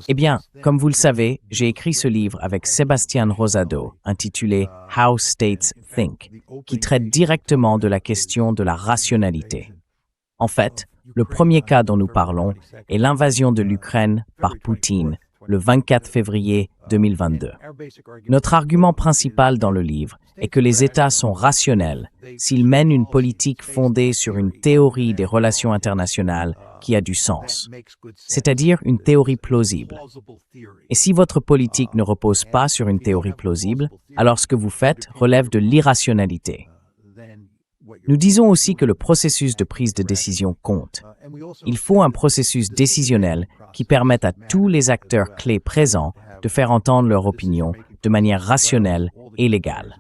Eh bien, comme vous le savez, j'ai écrit ce livre avec Sebastian Rosado, intitulé How States Think, qui traite directement de la question de la rationalité. En fait, le premier cas dont nous parlons est l'invasion de l'Ukraine par Poutine le 24 février 2022. Notre argument principal dans le livre est que les États sont rationnels s'ils mènent une politique fondée sur une théorie des relations internationales qui a du sens, c'est-à-dire une théorie plausible. Et si votre politique ne repose pas sur une théorie plausible, alors ce que vous faites relève de l'irrationalité. Nous disons aussi que le processus de prise de décision compte. Il faut un processus décisionnel qui permette à tous les acteurs clés présents de faire entendre leur opinion de manière rationnelle et légale.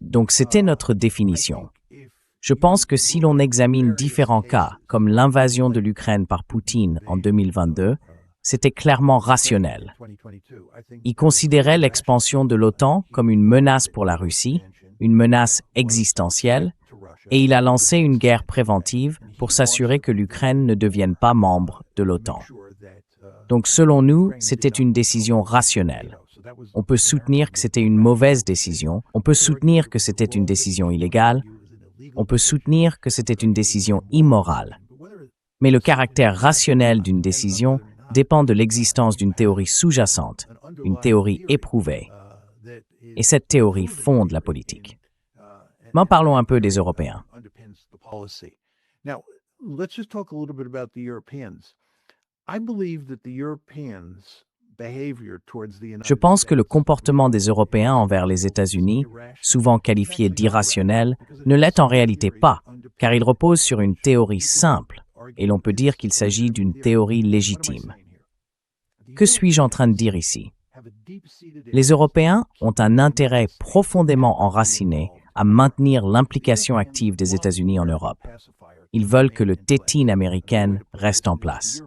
Donc c'était notre définition. Je pense que si l'on examine différents cas, comme l'invasion de l'Ukraine par Poutine en 2022, c'était clairement rationnel. Il considérait l'expansion de l'OTAN comme une menace pour la Russie, une menace existentielle, et il a lancé une guerre préventive pour s'assurer que l'Ukraine ne devienne pas membre de l'OTAN. Donc selon nous, c'était une décision rationnelle. On peut soutenir que c'était une mauvaise décision, on peut soutenir que c'était une décision illégale, on peut soutenir que c'était une décision immorale. Mais le caractère rationnel d'une décision dépend de l'existence d'une théorie sous-jacente, une théorie éprouvée. Et cette théorie fonde la politique. Mais parlons un peu des Européens. Je pense que le comportement des Européens envers les États-Unis, souvent qualifié d'irrationnel, ne l'est en réalité pas, car il repose sur une théorie simple, et l'on peut dire qu'il s'agit d'une théorie légitime. Que suis-je en train de dire ici? Les Européens ont un intérêt profondément enraciné à maintenir l'implication active des États-Unis en Europe. Ils veulent que le tétine américaine reste en place.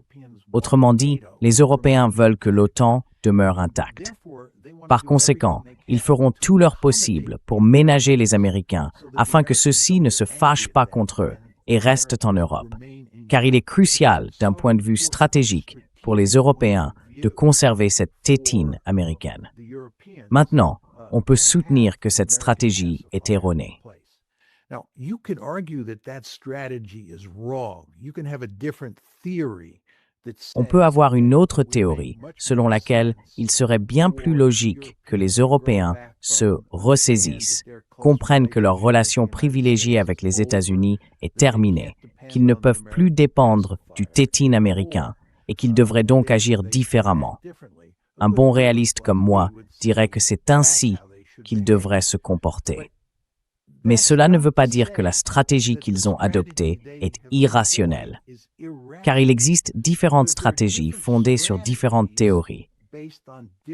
Autrement dit, les Européens veulent que l'OTAN demeure intacte. Par conséquent, ils feront tout leur possible pour ménager les Américains afin que ceux-ci ne se fâchent pas contre eux et restent en Europe, car il est crucial d'un point de vue stratégique pour les Européens de conserver cette tétine américaine. Maintenant, on peut soutenir que cette stratégie est erronée. On peut avoir une autre théorie selon laquelle il serait bien plus logique que les Européens se ressaisissent, comprennent que leur relation privilégiée avec les États-Unis est terminée, qu'ils ne peuvent plus dépendre du tétine américain et qu'ils devraient donc agir différemment. Un bon réaliste comme moi dirait que c'est ainsi qu'ils devraient se comporter. Mais cela ne veut pas dire que la stratégie qu'ils ont adoptée est irrationnelle, car il existe différentes stratégies fondées sur différentes théories.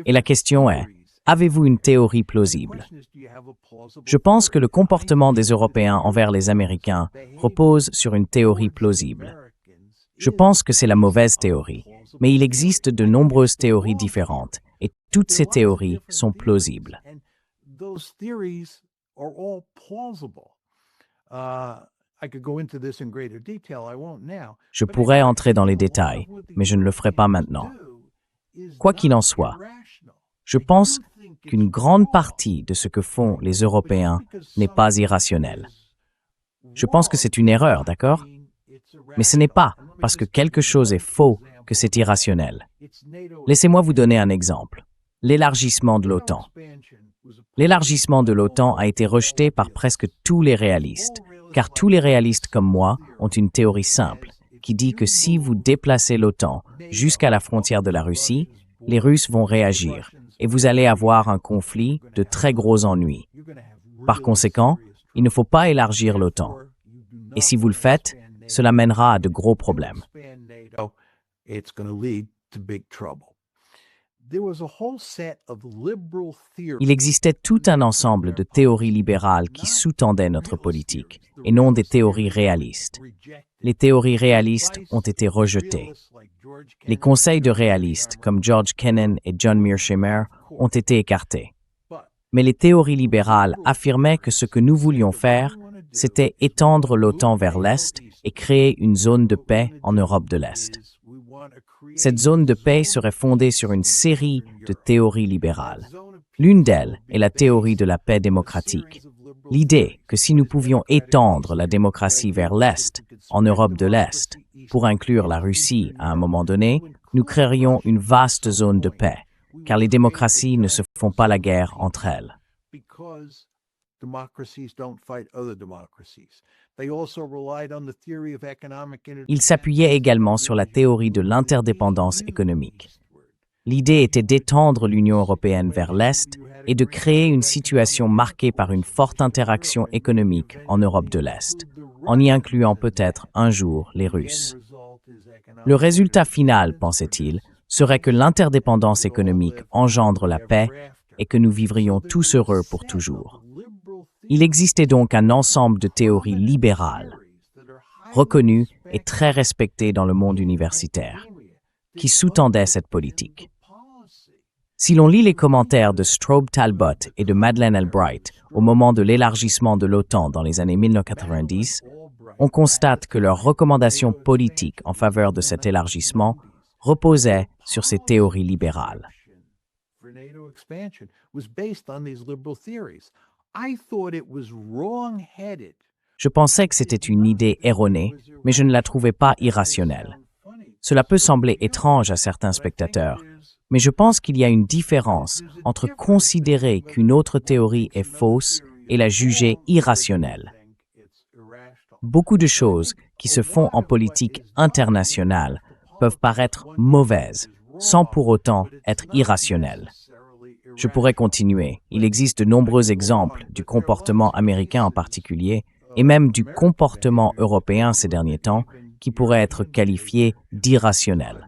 Et la question est, avez-vous une théorie plausible? Je pense que le comportement des Européens envers les Américains repose sur une théorie plausible. Je pense que c'est la mauvaise théorie, mais il existe de nombreuses théories différentes, et toutes ces théories sont plausibles. Je pourrais entrer dans les détails, mais je ne le ferai pas maintenant. Quoi qu'il en soit, je pense qu'une grande partie de ce que font les Européens n'est pas irrationnel. Je pense que c'est une erreur, d'accord? Mais ce n'est pas parce que quelque chose est faux que c'est irrationnel. Laissez-moi vous donner un exemple. L'élargissement de l'OTAN. L'élargissement de l'OTAN a été rejeté par presque tous les réalistes, car tous les réalistes comme moi ont une théorie simple qui dit que si vous déplacez l'OTAN jusqu'à la frontière de la Russie, les Russes vont réagir et vous allez avoir un conflit de très gros ennuis. Par conséquent, il ne faut pas élargir l'OTAN. Et si vous le faites, cela mènera à de gros problèmes. Il existait tout un ensemble de théories libérales qui sous-tendaient notre politique, et non des théories réalistes. Les théories réalistes ont été rejetées. Les conseils de réalistes, comme George Kennan et John Mearsheimer, ont été écartés. Mais les théories libérales affirmaient que ce que nous voulions faire, c'était étendre l'OTAN vers l'Est et créer une zone de paix en Europe de l'Est. Cette zone de paix serait fondée sur une série de théories libérales. L'une d'elles est la théorie de la paix démocratique. L'idée que si nous pouvions étendre la démocratie vers l'Est, en Europe de l'Est, pour inclure la Russie à un moment donné, nous créerions une vaste zone de paix, car les démocraties ne se font pas la guerre entre elles. Il s'appuyait également sur la théorie de l'interdépendance économique. L'idée était d'étendre l'Union européenne vers l'Est et de créer une situation marquée par une forte interaction économique en Europe de l'Est, en y incluant peut-être un jour les Russes. Le résultat final, pensait-il, serait que l'interdépendance économique engendre la paix et que nous vivrions tous heureux pour toujours. Il existait donc un ensemble de théories libérales, reconnues et très respectées dans le monde universitaire, qui sous-tendaient cette politique. Si l'on lit les commentaires de Strobe Talbot et de Madeleine Albright au moment de l'élargissement de l'OTAN dans les années 1990, on constate que leurs recommandations politiques en faveur de cet élargissement reposaient sur ces théories libérales. Je pensais que c'était une idée erronée, mais je ne la trouvais pas irrationnelle. Cela peut sembler étrange à certains spectateurs, mais je pense qu'il y a une différence entre considérer qu'une autre théorie est fausse et la juger irrationnelle. Beaucoup de choses qui se font en politique internationale peuvent paraître mauvaises, sans pour autant être irrationnelles. Je pourrais continuer. Il existe de nombreux exemples du comportement américain en particulier, et même du comportement européen ces derniers temps, qui pourraient être qualifiés d'irrationnels.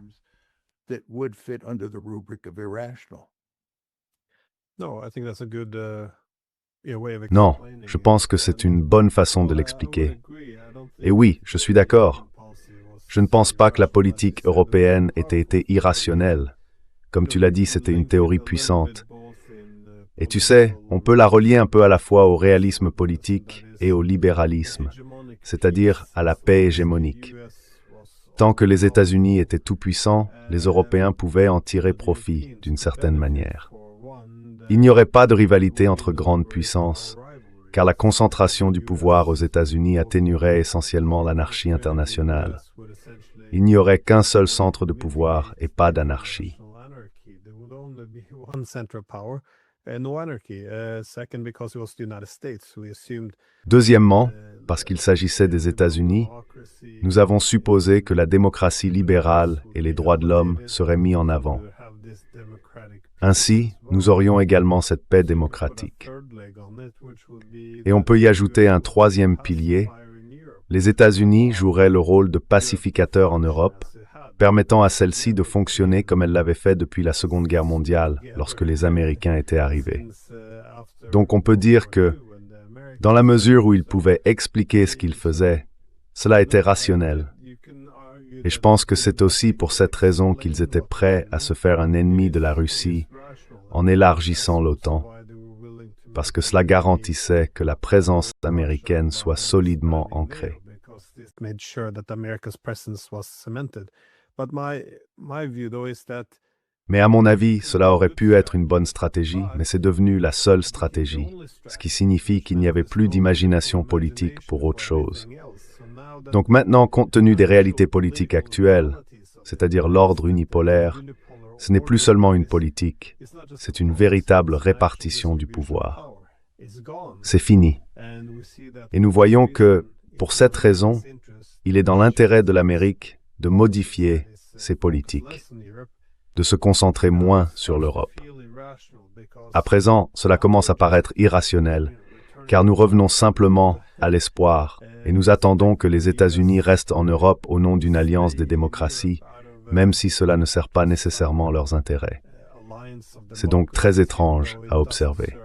Non, je pense que c'est une bonne façon de l'expliquer. Et oui, je suis d'accord. Je ne pense pas que la politique européenne ait été irrationnelle. Comme tu l'as dit, c'était une théorie puissante. Et tu sais, on peut la relier un peu à la fois au réalisme politique et au libéralisme, c'est-à-dire à la paix hégémonique. Tant que les États-Unis étaient tout-puissants, les Européens pouvaient en tirer profit d'une certaine manière. Il n'y aurait pas de rivalité entre grandes puissances, car la concentration du pouvoir aux États-Unis atténuerait essentiellement l'anarchie internationale. Il n'y aurait qu'un seul centre de pouvoir et pas d'anarchie. Deuxièmement, parce qu'il s'agissait des États-Unis, nous avons supposé que la démocratie libérale et les droits de l'homme seraient mis en avant. Ainsi, nous aurions également cette paix démocratique. Et on peut y ajouter un troisième pilier. Les États-Unis joueraient le rôle de pacificateur en Europe, permettant à celle-ci de fonctionner comme elle l'avait fait depuis la Seconde Guerre mondiale, lorsque les Américains étaient arrivés. Donc on peut dire que, dans la mesure où ils pouvaient expliquer ce qu'ils faisaient, cela était rationnel. Et je pense que c'est aussi pour cette raison qu'ils étaient prêts à se faire un ennemi de la Russie en élargissant l'OTAN, parce que cela garantissait que la présence américaine soit solidement ancrée. Mais à mon avis, cela aurait pu être une bonne stratégie, mais c'est devenu la seule stratégie, ce qui signifie qu'il n'y avait plus d'imagination politique pour autre chose. Donc maintenant, compte tenu des réalités politiques actuelles, c'est-à-dire l'ordre unipolaire, ce n'est plus seulement une politique, c'est une véritable répartition du pouvoir. C'est fini. Et nous voyons que, pour cette raison, il est dans l'intérêt de l'Amérique de modifier ses politiques, de se concentrer moins sur l'Europe. À présent, cela commence à paraître irrationnel, car nous revenons simplement à l'espoir et nous attendons que les États-Unis restent en Europe au nom d'une alliance des démocraties, même si cela ne sert pas nécessairement leurs intérêts. C'est donc très étrange à observer.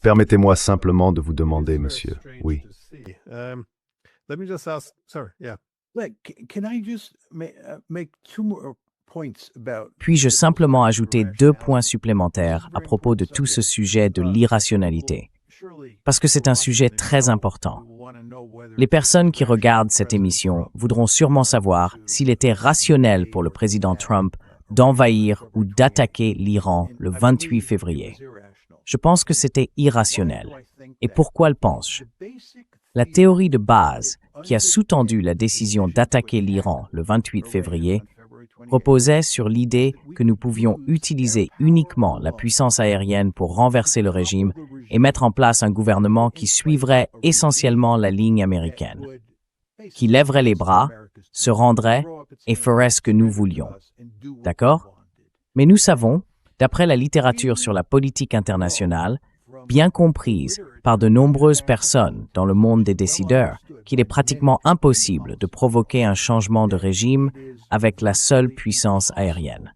Permettez-moi simplement de vous demander, monsieur. Oui. Puis-je simplement ajouter 2 points supplémentaires à propos de tout ce sujet de l'irrationalité, parce que c'est un sujet très important. Les personnes qui regardent cette émission voudront sûrement savoir s'il était rationnel pour le président Trump d'envahir ou d'attaquer l'Iran le 28 février. Je pense que c'était irrationnel. Et pourquoi le pense-je? La théorie de base qui a sous-tendu la décision d'attaquer l'Iran le 28 février reposait sur l'idée que nous pouvions utiliser uniquement la puissance aérienne pour renverser le régime et mettre en place un gouvernement qui suivrait essentiellement la ligne américaine, qui lèverait les bras, se rendrait et ferait ce que nous voulions. D'accord? Mais nous savons, d'après la littérature sur la politique internationale, bien comprise par de nombreuses personnes dans le monde des décideurs, qu'il est pratiquement impossible de provoquer un changement de régime avec la seule puissance aérienne.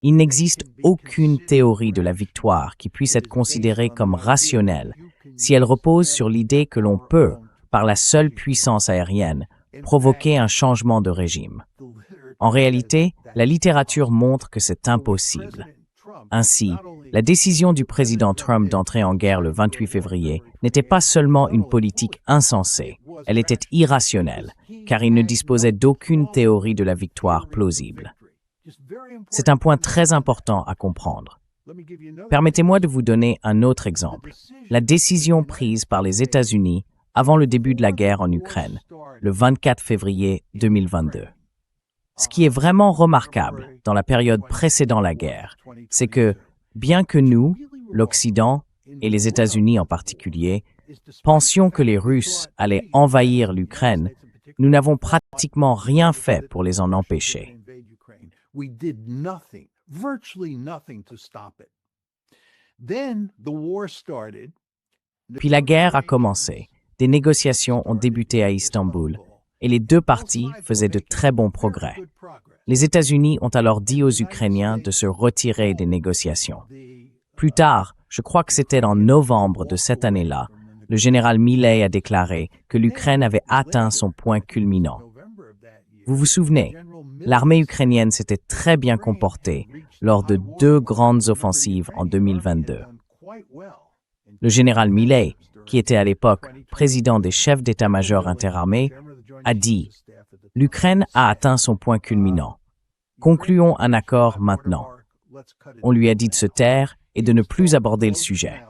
Il n'existe aucune théorie de la victoire qui puisse être considérée comme rationnelle si elle repose sur l'idée que l'on peut, par la seule puissance aérienne, provoquer un changement de régime. En réalité, la littérature montre que c'est impossible. Ainsi, la décision du président Trump d'entrer en guerre le 28 février n'était pas seulement une politique insensée, elle était irrationnelle, car il ne disposait d'aucune théorie de la victoire plausible. C'est un point très important à comprendre. Permettez-moi de vous donner un autre exemple. La décision prise par les États-Unis avant le début de la guerre en Ukraine, le 24 février 2022. Ce qui est vraiment remarquable dans la période précédant la guerre, c'est que, bien que nous, l'Occident et les États-Unis en particulier, pensions que les Russes allaient envahir l'Ukraine, nous n'avons pratiquement rien fait pour les en empêcher. Puis la guerre a commencé. Des négociations ont débuté à Istanbul et les deux parties faisaient de très bons progrès. Les États-Unis ont alors dit aux Ukrainiens de se retirer des négociations. Plus tard, je crois que c'était en novembre de cette année-là, le général Milley a déclaré que l'Ukraine avait atteint son point culminant. Vous vous souvenez, l'armée ukrainienne s'était très bien comportée lors de 2 grandes offensives en 2022. Le général Milley, qui était à l'époque président des chefs d'état-major interarmés, a dit « L'Ukraine a atteint son point culminant. Concluons un accord maintenant. » On lui a dit de se taire et de ne plus aborder le sujet.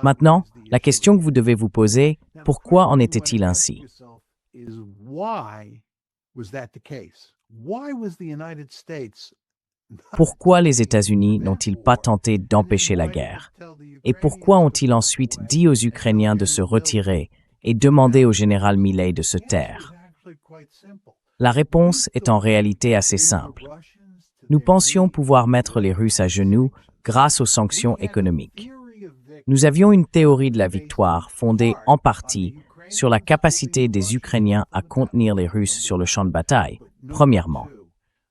Maintenant, la question que vous devez vous poser, pourquoi en était-il ainsi? Pourquoi les États-Unis n'ont-ils pas tenté d'empêcher la guerre? Et pourquoi ont-ils ensuite dit aux Ukrainiens de se retirer et demandé au général Milley de se taire? La réponse est en réalité assez simple. Nous pensions pouvoir mettre les Russes à genoux grâce aux sanctions économiques. Nous avions une théorie de la victoire fondée en partie sur la capacité des Ukrainiens à contenir les Russes sur le champ de bataille, premièrement.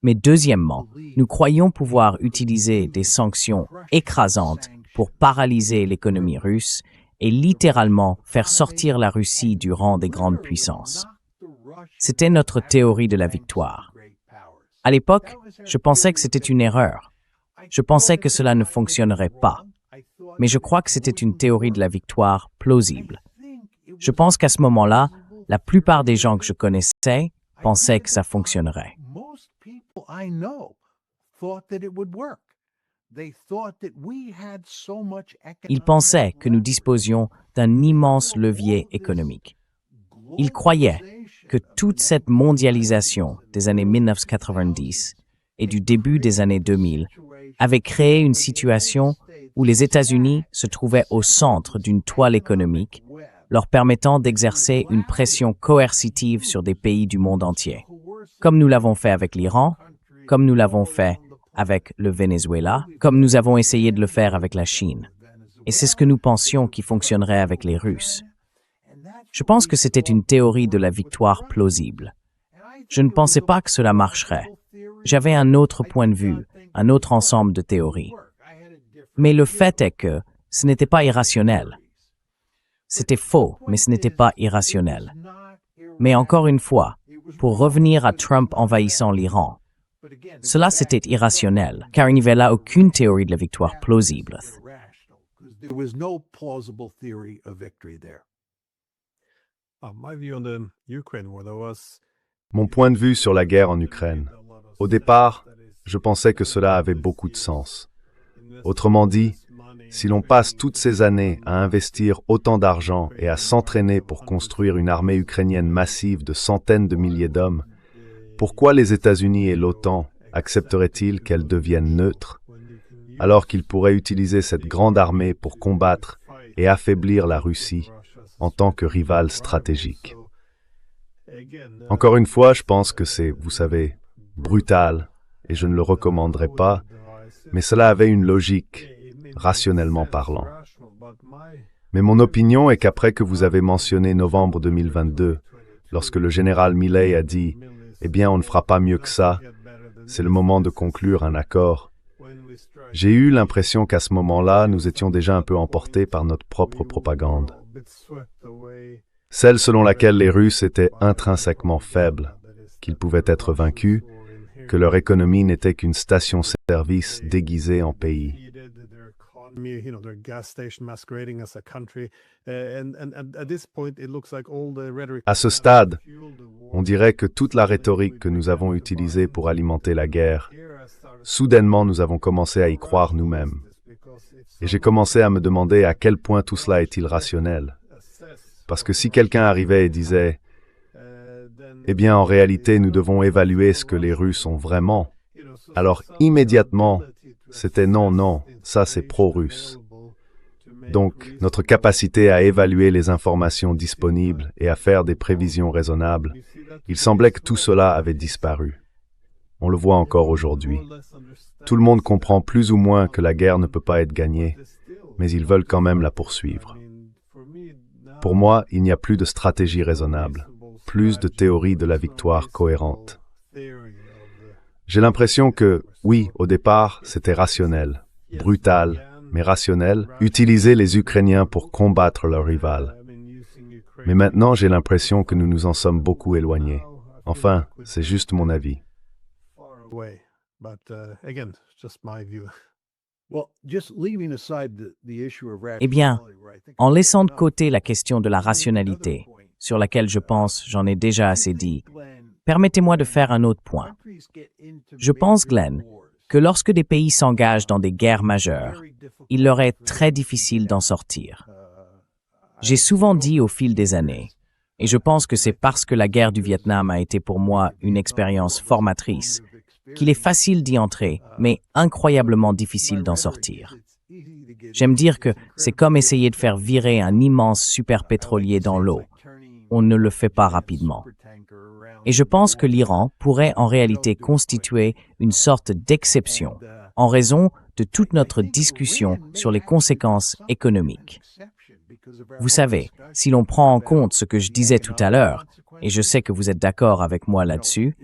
Mais deuxièmement, nous croyions pouvoir utiliser des sanctions écrasantes pour paralyser l'économie russe et littéralement faire sortir la Russie du rang des grandes puissances. C'était notre théorie de la victoire. À l'époque, je pensais que c'était une erreur. Je pensais que cela ne fonctionnerait pas. Mais je crois que c'était une théorie de la victoire plausible. Je pense qu'à ce moment-là, la plupart des gens que je connaissais pensaient que ça fonctionnerait. Ils pensaient que nous disposions d'un immense levier économique. Ils croyaient que toute cette mondialisation des années 1990 et du début des années 2000 avait créé une situation où les États-Unis se trouvaient au centre d'une toile économique, leur permettant d'exercer une pression coercitive sur des pays du monde entier, comme nous l'avons fait avec l'Iran, comme nous l'avons fait avec le Venezuela, comme nous avons essayé de le faire avec la Chine. Et c'est ce que nous pensions qui fonctionnerait avec les Russes. Je pense que c'était une théorie de la victoire plausible. Je ne pensais pas que cela marcherait. J'avais un autre point de vue, un autre ensemble de théories. Mais le fait est que ce n'était pas irrationnel. C'était faux, mais ce n'était pas irrationnel. Mais encore une fois, pour revenir à Trump envahissant l'Iran, cela c'était irrationnel, car il n'y avait là aucune théorie de la victoire plausible. Mon point de vue sur la guerre en Ukraine. Au départ, je pensais que cela avait beaucoup de sens. Autrement dit, si l'on passe toutes ces années à investir autant d'argent et à s'entraîner pour construire une armée ukrainienne massive de centaines de milliers d'hommes, pourquoi les États-Unis et l'OTAN accepteraient-ils qu'elle devienne neutre, alors qu'ils pourraient utiliser cette grande armée pour combattre et affaiblir la Russie en tant que rival stratégique? Encore une fois, je pense que c'est, vous savez, brutal, et je ne le recommanderais pas, mais cela avait une logique, rationnellement parlant. Mais mon opinion est qu'après que vous avez mentionné novembre 2022, lorsque le général Milley a dit « Eh bien, on ne fera pas mieux que ça, c'est le moment de conclure un accord », j'ai eu l'impression qu'à ce moment-là, nous étions déjà un peu emportés par notre propre propagande. Celle selon laquelle les Russes étaient intrinsèquement faibles, qu'ils pouvaient être vaincus, que leur économie n'était qu'une station-service déguisée en pays. À ce stade, on dirait que toute la rhétorique que nous avons utilisée pour alimenter la guerre, soudainement nous avons commencé à y croire nous-mêmes. Et j'ai commencé à me demander à quel point tout cela est-il rationnel. Parce que si quelqu'un arrivait et disait « Eh bien, en réalité, nous devons évaluer ce que les Russes ont vraiment », alors immédiatement, c'était « Non, non, ça c'est pro-russe ». Donc, notre capacité à évaluer les informations disponibles et à faire des prévisions raisonnables, il semblait que tout cela avait disparu. On le voit encore aujourd'hui. Tout le monde comprend plus ou moins que la guerre ne peut pas être gagnée, mais ils veulent quand même la poursuivre. Pour moi, il n'y a plus de stratégie raisonnable, plus de théorie de la victoire cohérente. J'ai l'impression que, oui, au départ, c'était rationnel, brutal, mais rationnel, utiliser les Ukrainiens pour combattre leur rival. Mais maintenant, j'ai l'impression que nous nous en sommes beaucoup éloignés. Enfin, c'est juste mon avis. Eh bien, en laissant de côté la question de la rationalité, sur laquelle je pense j'en ai déjà assez dit, permettez-moi de faire un autre point. Je pense, Glenn, que lorsque des pays s'engagent dans des guerres majeures, il leur est très difficile d'en sortir. J'ai souvent dit au fil des années, et je pense que c'est parce que la guerre du Vietnam a été pour moi une expérience formatrice, qu'il est facile d'y entrer, mais incroyablement difficile d'en sortir. J'aime dire que c'est comme essayer de faire virer un immense superpétrolier dans l'eau. On ne le fait pas rapidement. Et je pense que l'Iran pourrait en réalité constituer une sorte d'exception en raison de toute notre discussion sur les conséquences économiques. Vous savez, si l'on prend en compte ce que je disais tout à l'heure, et je sais que vous êtes d'accord avec moi là-dessus,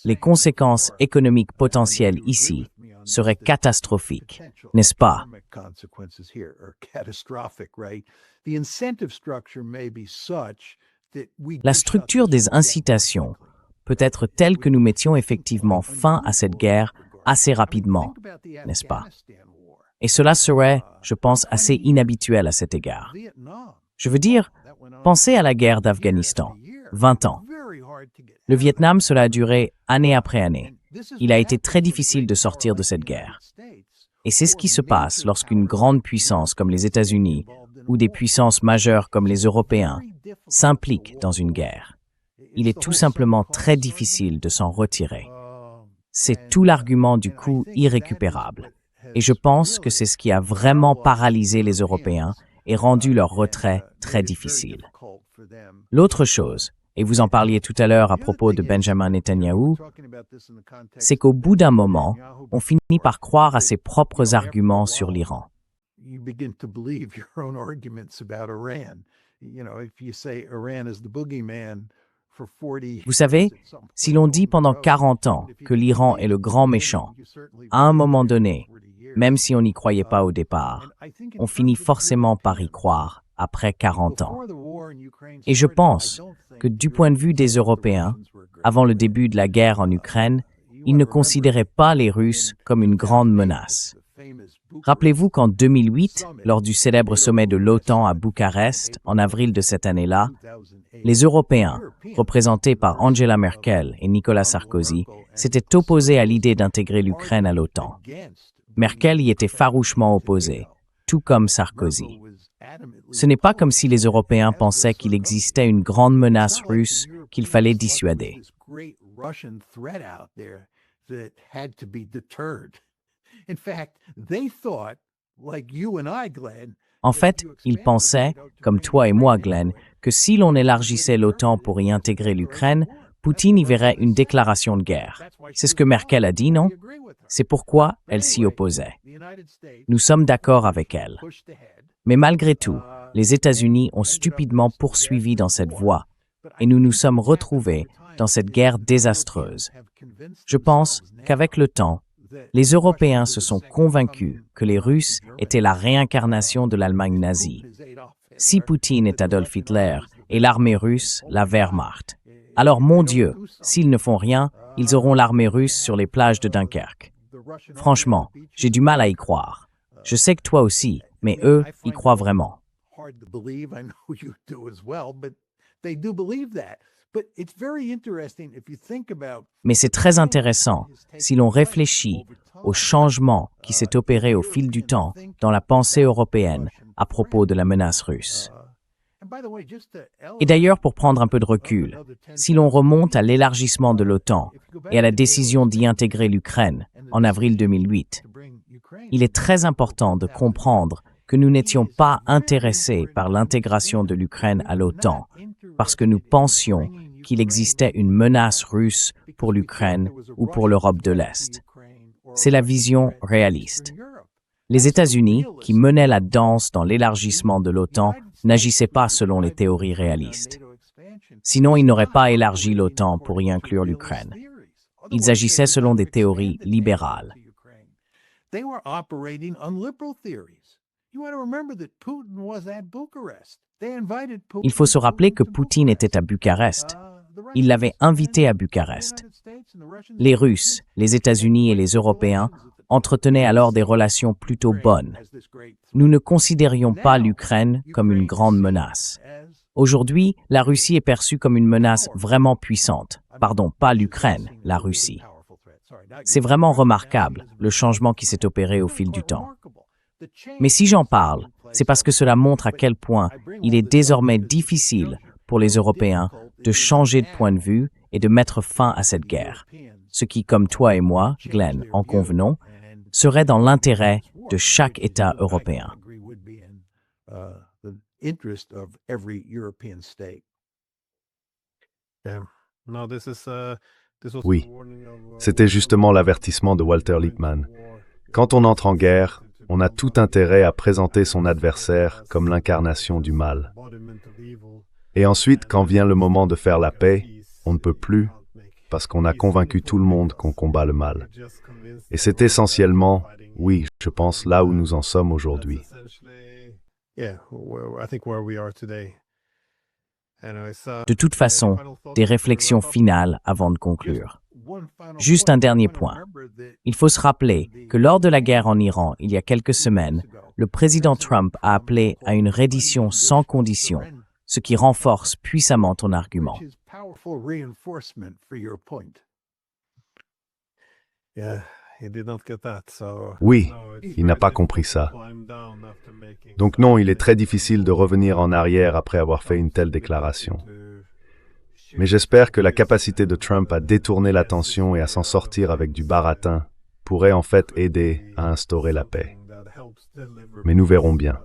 les conséquences économiques potentielles ici seraient catastrophiques, n'est-ce pas? La structure des incitations peut être telle que nous mettions effectivement fin à cette guerre assez rapidement, n'est-ce pas? Et cela serait, je pense, assez inhabituel à cet égard. Je veux dire, pensez à la guerre d'Afghanistan, 20 ans. Le Vietnam, cela a duré année après année. Il a été très difficile de sortir de cette guerre. Et c'est ce qui se passe lorsqu'une grande puissance comme les États-Unis ou des puissances majeures comme les Européens s'impliquent dans une guerre. Il est tout simplement très difficile de s'en retirer. C'est tout l'argument du coût irrécupérable. Et je pense que c'est ce qui a vraiment paralysé les Européens et rendu leur retrait très difficile. L'autre chose, et vous en parliez tout à l'heure à propos de Benjamin Netanyahou, c'est qu'au bout d'un moment, on finit par croire à ses propres arguments sur l'Iran. Vous savez, si l'on dit pendant 40 ans que l'Iran est le grand méchant, à un moment donné, même si on n'y croyait pas au départ, on finit forcément par y croire après 40 ans. Et je pense que du point de vue des Européens, avant le début de la guerre en Ukraine, ils ne considéraient pas les Russes comme une grande menace. Rappelez-vous qu'en 2008, lors du célèbre sommet de l'OTAN à Bucarest, en avril de cette année-là, les Européens, représentés par Angela Merkel et Nicolas Sarkozy, s'étaient opposés à l'idée d'intégrer l'Ukraine à l'OTAN. Merkel y était farouchement opposée, tout comme Sarkozy. Ce n'est pas comme si les Européens pensaient qu'il existait une grande menace russe qu'il fallait dissuader. En fait, ils pensaient, comme toi et moi, Glenn, que si l'on élargissait l'OTAN pour y intégrer l'Ukraine, Poutine y verrait une déclaration de guerre. C'est ce que Merkel a dit, non? C'est pourquoi elle s'y opposait. Nous sommes d'accord avec elle. Mais malgré tout, les États-Unis ont stupidement poursuivi dans cette voie, et nous nous sommes retrouvés dans cette guerre désastreuse. Je pense qu'avec le temps, les Européens se sont convaincus que les Russes étaient la réincarnation de l'Allemagne nazie. Si Poutine est Adolf Hitler et l'armée russe, la Wehrmacht, alors mon Dieu, s'ils ne font rien, ils auront l'armée russe sur les plages de Dunkerque. Franchement, j'ai du mal à y croire. Je sais que toi aussi, mais eux y croient vraiment. Mais c'est très intéressant si l'on réfléchit au changement qui s'est opéré au fil du temps dans la pensée européenne à propos de la menace russe. Et d'ailleurs, pour prendre un peu de recul, si l'on remonte à l'élargissement de l'OTAN et à la décision d'y intégrer l'Ukraine en avril 2008, il est très important de comprendre que nous n'étions pas intéressés par l'intégration de l'Ukraine à l'OTAN, parce que nous pensions qu'il existait une menace russe pour l'Ukraine ou pour l'Europe de l'Est. C'est la vision réaliste. Les États-Unis, qui menaient la danse dans l'élargissement de l'OTAN, n'agissaient pas selon les théories réalistes. Sinon, ils n'auraient pas élargi l'OTAN pour y inclure l'Ukraine. Ils agissaient selon des théories libérales. Il faut se rappeler que Poutine était à Bucarest. Il l'avait invité à Bucarest. Les Russes, les États-Unis et les Européens entretenaient alors des relations plutôt bonnes. Nous ne considérions pas l'Ukraine comme une grande menace. Aujourd'hui, la Russie est perçue comme une menace vraiment puissante. Pardon, pas l'Ukraine, la Russie. C'est vraiment remarquable, le changement qui s'est opéré au fil du temps. Mais si j'en parle, c'est parce que cela montre à quel point il est désormais difficile pour les Européens de changer de point de vue et de mettre fin à cette guerre. Ce qui, comme toi et moi, Glenn, en convenons, serait dans l'intérêt de chaque État européen. Oui, c'était justement l'avertissement de Walter Lippmann. Quand on entre en guerre, on a tout intérêt à présenter son adversaire comme l'incarnation du mal. Et ensuite, quand vient le moment de faire la paix, on ne peut plus, parce qu'on a convaincu tout le monde qu'on combat le mal. Et c'est essentiellement, oui, je pense, là où nous en sommes aujourd'hui. De toute façon, des réflexions finales avant de conclure. Juste un dernier point. Il faut se rappeler que lors de la guerre en Iran, il y a quelques semaines, le président Trump a appelé à une reddition sans condition, ce qui renforce puissamment ton argument. Oui, il n'a pas compris ça. Donc non, il est très difficile de revenir en arrière après avoir fait une telle déclaration. Mais j'espère que la capacité de Trump à détourner l'attention et à s'en sortir avec du baratin pourrait en fait aider à instaurer la paix. Mais nous verrons bien.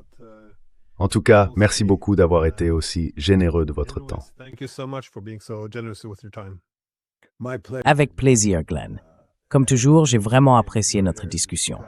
En tout cas, merci beaucoup d'avoir été aussi généreux de votre temps. Avec plaisir, Glenn. Comme toujours, j'ai vraiment apprécié notre discussion.